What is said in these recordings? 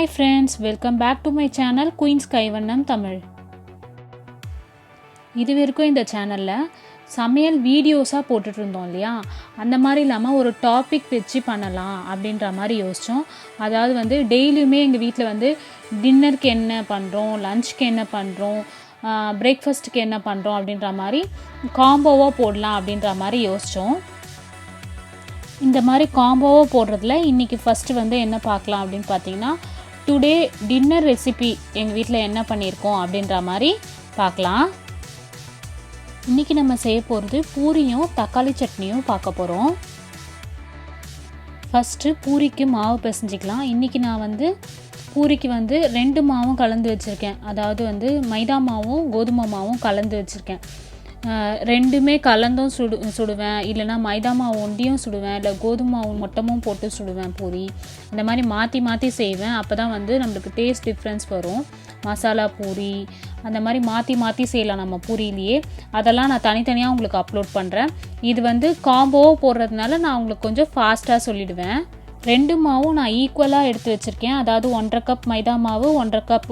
Hi friends, welcome back to my channel Queen's Kaivannam Tamil. இதுவரைக்கும் இந்த சேனலில் சமையல் வீடியோஸாக போட்டுட்டு இருந்தோம் இல்லையா, அந்த மாதிரி இல்லாமல் ஒரு டாபிக் வச்சு பண்ணலாம் அப்படின்ற மாதிரி யோசித்தோம். அதாவது டெய்லியுமே எங்கள் வீட்டில் டின்னருக்கு என்ன பண்ணுறோம், லஞ்சுக்கு என்ன பண்ணுறோம், பிரேக்ஃபாஸ்ட்டுக்கு என்ன பண்ணுறோம் அப்படின்ற மாதிரி காம்போவாக போடலாம் அப்படின்ற மாதிரி யோசித்தோம். இந்த மாதிரி காம்போவாக போடுறதுல இன்றைக்கி ஃபஸ்ட்டு என்ன பார்க்கலாம் அப்படின்னு பார்த்தீங்கன்னா, டுடே டின்னர் ரெசிபி எங்கள் வீட்டில் என்ன பண்ணியிருக்கோம் அப்படின்ற மாதிரி பார்க்கலாம். இன்றைக்கி நம்ம செய்ய போகிறது பூரியும் தக்காளி சட்னியும் பார்க்க போகிறோம். ஃபஸ்ட்டு பூரிக்கு மாவு பிசைஞ்சிக்கலாம். இன்றைக்கி நான் பூரிக்கு 2 மாவும் கலந்து வச்சுருக்கேன். அதாவது மைதா மாவும் கோதுமை மாவும் கலந்து வச்சுருக்கேன். ரெண்டுமே கலந்தும் சுடுவேன், இல்லைனா மைதா மாவு ஒண்டியும் சுடுவேன், இல்லை கோதுமை மாவு மொட்டமும் போட்டு சுடுவேன் பூரி. இந்த மாதிரி மாற்றி மாற்றி செய்வேன். அப்போ தான் நம்மளுக்கு டேஸ்ட் டிஃப்ரென்ஸ் வரும். மசாலா பூரி அந்த மாதிரி மாற்றி மாற்றி செய்யலாம் நம்ம பூரியிலேயே. அதெல்லாம் நான் தனித்தனியாக உங்களுக்கு அப்லோட் பண்ணுறேன். இது காம்போவாக போடுறதுனால நான் உங்களுக்கு கொஞ்சம் ஃபாஸ்ட்டாக சொல்லிவிடுவேன். 2 மாவும் நான் ஈக்குவலாக எடுத்து வச்சுருக்கேன். அதாவது 1.5 கப் மைதா மாவு, 1.5 கப்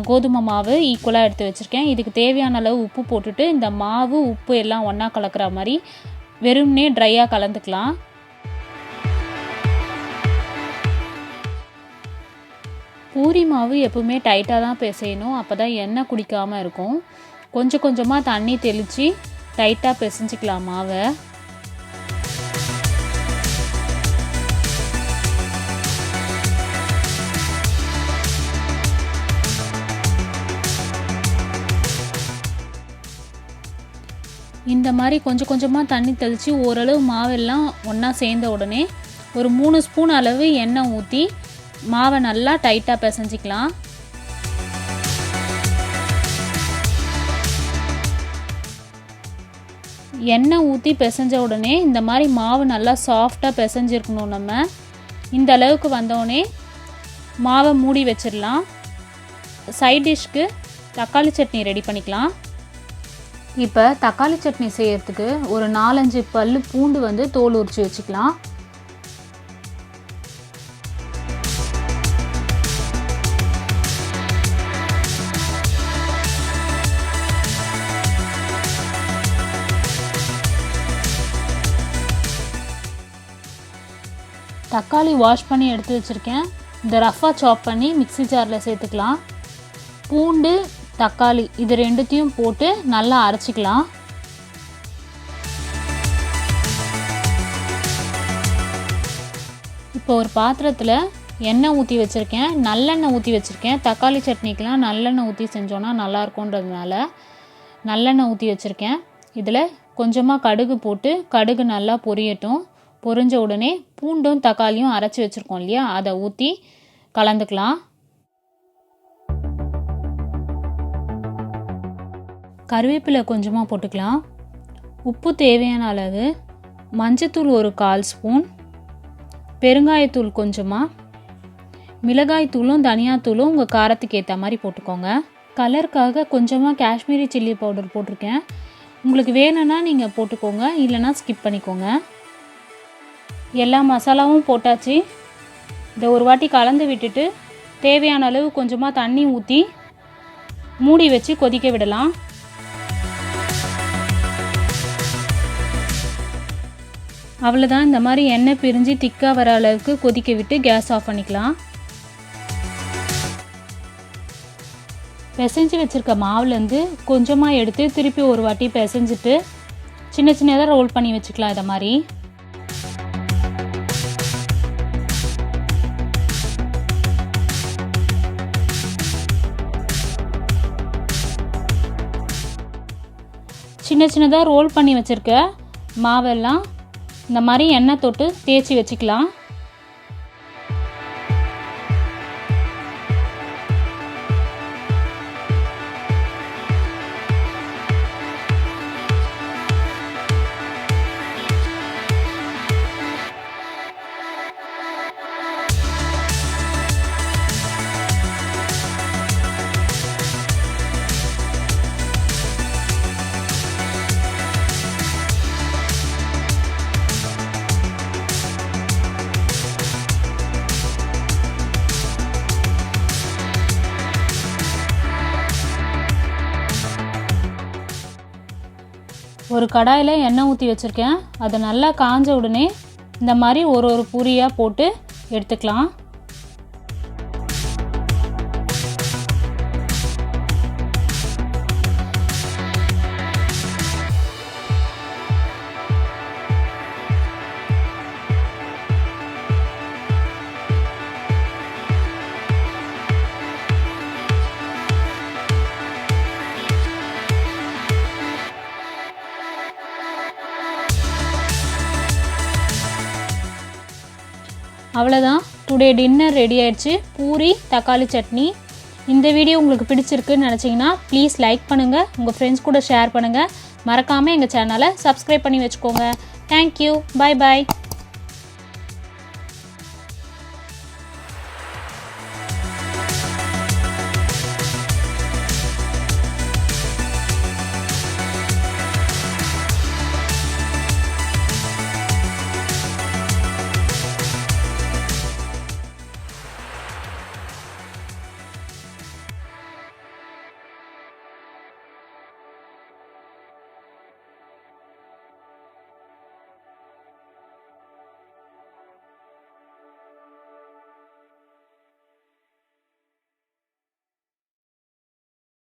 கோதுமை மாவு ஈக்குவலாக எடுத்து வச்சுருக்கேன். இதுக்கு தேவையான அளவு உப்பு போட்டுட்டு இந்த மாவு உப்பு எல்லாம் ஒன்றா கலக்கிற மாதிரி வெறும்னே ட்ரையாக கலந்துக்கலாம். பூரி மாவு எப்பவுமே டைட்டாக தான் பிசையணும், அப்போ தான் எண்ணெய் குடிக்காமல் இருக்கும். கொஞ்சம் கொஞ்சமாக தண்ணி தெளித்து டைட்டாக பிசைஞ்சிக்கலாம் மாவை. இந்த மாதிரி கொஞ்சம் கொஞ்சமாக தண்ணி தெளித்து ஓரளவு மாவெல்லாம் ஒன்றா சேர்ந்த உடனே ஒரு 3 ஸ்பூன் அளவு எண்ணெய் ஊற்றி மாவை நல்லா டைட்டாக பிசைஞ்சிக்கலாம். எண்ணெய் ஊற்றி பிசைஞ்ச உடனே இந்த மாதிரி மாவு நல்லா சாஃப்டாக பிசைஞ்சிருக்கணும். நம்ம இந்த அளவுக்கு வந்தோடனே மாவை மூடி வச்சிடலாம். சைட் டிஷ்க்கு தக்காளி சட்னி ரெடி பண்ணிக்கலாம். இப்போ தக்காளி சட்னி செய்யறதுக்கு ஒரு 4-5 பல்லு பூண்டு தோல் உரித்து வச்சுக்கலாம். தக்காளி வாஷ் பண்ணி எடுத்து வச்சுருக்கேன். இந்த ரஃபாக சாப் பண்ணி மிக்ஸி ஜாரில் சேர்த்துக்கலாம். பூண்டு தக்காளி இது ரெண்டுத்தையும் போட்டு நல்லா அரைச்சிக்கலாம். இப்போ ஒரு பாத்திரத்தில் எண்ணெய் ஊற்றி வச்சுருக்கேன், நல்லெண்ணெய் ஊற்றி வச்சுருக்கேன். தக்காளி சட்னிக்கெலாம் நல்லெண்ணெய் ஊற்றி செஞ்சோன்னா நல்லாயிருக்குன்றதுனால நல்லெண்ணெய் ஊற்றி வச்சுருக்கேன். இதில் கொஞ்சமாக கடுகு போட்டு கடுகு நல்லா பொரியட்டும். பொரிஞ்ச உடனே பூண்டும் தக்காளியும் அரைச்சி வச்சுருக்கோம் இல்லையா, அதை ஊற்றி கலந்துக்கலாம். கருவேப்பிலை கொஞ்சமாக போட்டுக்கலாம். உப்பு தேவையான அளவு, மஞ்சத்தூள் ஒரு 1/4 ஸ்பூன், பெருங்காயத்தூள் கொஞ்சமாக, மிளகாய்த்தூளும் தனியாத்தூளும் உங்கள் காரத்துக்கு ஏற்ற மாதிரி போட்டுக்கோங்க. கலருக்காக கொஞ்சமாக காஷ்மீரி சில்லி பவுடர் போட்டிருக்கேன். உங்களுக்கு வேணும்னா நீங்கள் போட்டுக்கோங்க, இல்லைனா ஸ்கிப் பண்ணிக்கோங்க. எல்லா மசாலாவும் போட்டாச்சு. இதை ஒரு வாட்டி கலந்து விட்டுட்டு தேவையான அளவு கொஞ்சமாக தண்ணி ஊற்றி மூடி வச்சு கொதிக்க விடலாம். அவ்வளோதான். இந்த மாதிரி எண்ணெய் பிரிஞ்சு திக்காக வர அளவுக்கு கொதிக்க விட்டு கேஸ் ஆஃப் பண்ணிக்கலாம். பிசைஞ்சு வச்சுருக்க மாவுலேருந்து கொஞ்சமாக எடுத்து திருப்பி ஒரு வாட்டி பிசைஞ்சிட்டு சின்ன சின்னதாக ரோல் பண்ணி வச்சுக்கலாம். இதை மாதிரி சின்ன சின்னதாக ரோல் பண்ணி வச்சுருக்க மாவெல்லாம் இந்த மாதிரி எண்ணெய் தொட்டு தேய்ச்சி வச்சுக்கலாம். ஒரு கடாயில் எண்ணெய் ஊற்றி வச்சுருக்கேன். அது நல்லா காஞ்ச உடனே இந்த மாதிரி ஒரு பூரியாக போட்டு எடுத்துக்கலாம். அவ்வளோதான், டுடே டின்னர் ரெடி ஆயிடுச்சு. பூரி தக்காளி சட்னி. இந்த வீடியோ உங்களுக்கு பிடிச்சிருக்குன்னு நினச்சிங்கன்னா ப்ளீஸ் லைக் பண்ணுங்கள், உங்கள் ஃப்ரெண்ட்ஸ் கூட ஷேர் பண்ணுங்கள். மறக்காமல் எங்கள் சேனலை சப்ஸ்கிரைப் பண்ணி வச்சுக்கோங்க. Thank you, bye bye.